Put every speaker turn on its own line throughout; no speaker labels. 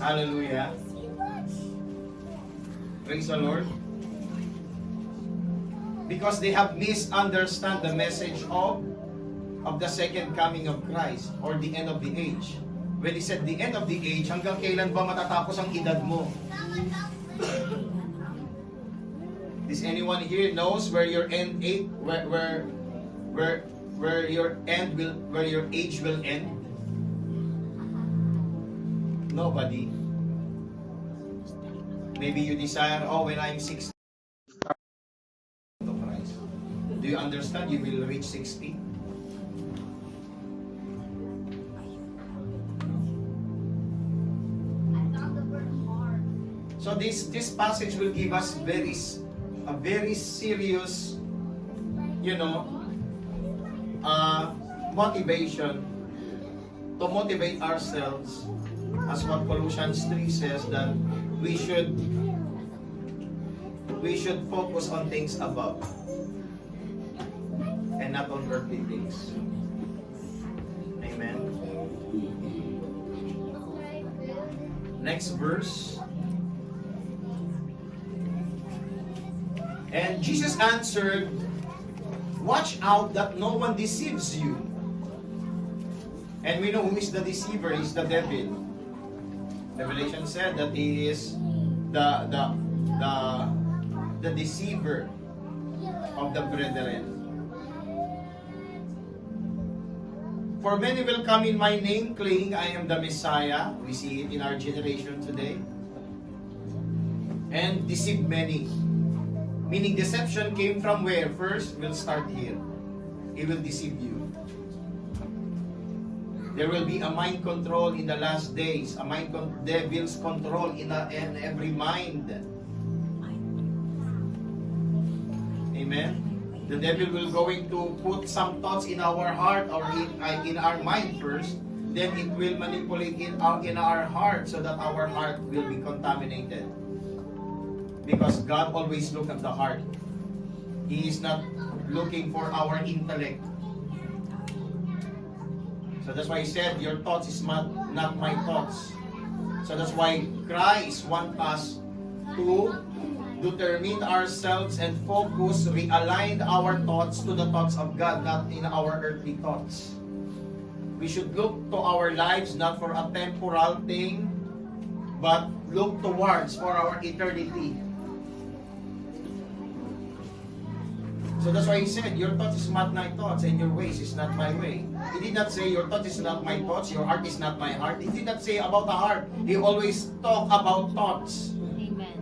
Hallelujah. Praise the Lord. Because they have misunderstood the message of the second coming of Christ or the end of the age. When he said the end of the age, hanggang kailan ba matatapos ang edad mo? Does anyone here knows where your end where your age will end? Nobody. Maybe you desire, when I'm 60 to Christ. Do you understand? You will reach 60. So this passage will give us a very serious, motivation to motivate ourselves, as what Colossians 3 says, that we should focus on things above and not on earthly things. Amen. Next verse. And Jesus answered, "Watch out that no one deceives you." And we know who is the deceiver, is the devil. Revelation said that he is the deceiver of the brethren. For many will come in my name, claiming I am the Messiah. We see it in our generation today. And deceive many. Meaning deception came from where? First, we'll start here. He will deceive you. There will be a mind control in the last days. Devil's control in every mind. Amen. The devil will going to put some thoughts in our heart or in our mind first. Then it will manipulate in our heart so that our heart will be contaminated. Because God always looks at the heart. He is not looking for our intellect. So that's why He said, your thoughts is not my thoughts. So that's why Christ wants us to determine ourselves and focus, realign our thoughts to the thoughts of God, not in our earthly thoughts. We should look to our lives not for a temporal thing, but look towards for our eternity. So that's why He said, your thoughts is not my thoughts, and your ways is not my way. He did not say, your thought is not my thoughts, your heart is not my heart. He did not say about the heart. He always talk about thoughts.
Amen.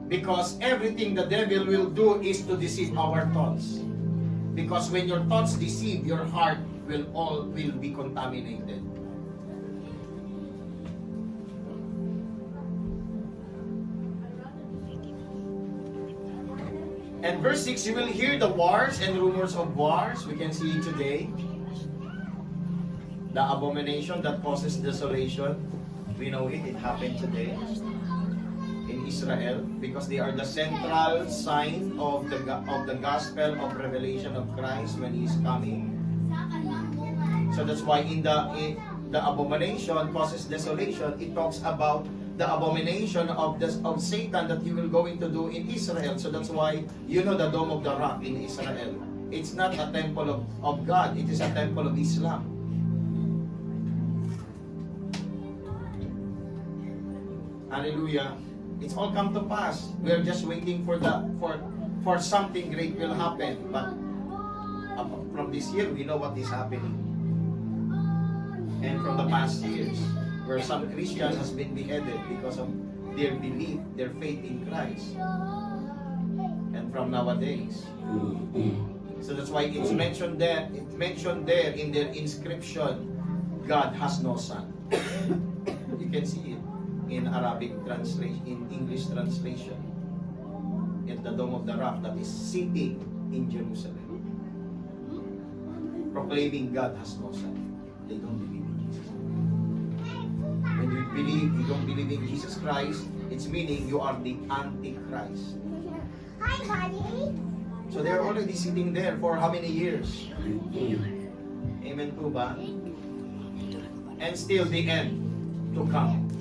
Because everything the devil will do is to deceive our thoughts. Because when your thoughts deceive, your heart will be contaminated. And verse 6, you will hear the wars and rumors of wars. We can see today the abomination that causes desolation. We know it happened today in Israel because they are the central sign of the gospel of revelation of Christ when He is coming. So that's why in the abomination causes desolation, it talks about the abomination of Satan that he will going to do in Israel. So that's why the Dome of the Rock in Israel. It's not a temple of God, it is a temple of Islam. Hallelujah. It's all come to pass. We are just waiting for something great will happen. But from this year, we know what is happening. And from the past years, where some Christian has been beheaded because of their belief, their faith in Christ. And from nowadays. So that's why it's mentioned there in their inscription, God has no son. You can see it in Arabic translation, in English translation. In the Dome of the Rock that is sitting in Jerusalem. Proclaiming God has no son. They don't believe in Jesus. When you don't believe in Jesus Christ, it's meaning you are the Antichrist.
Hi, buddy.
So they're already sitting there for how many years? Amen po ba? And still the end. to come.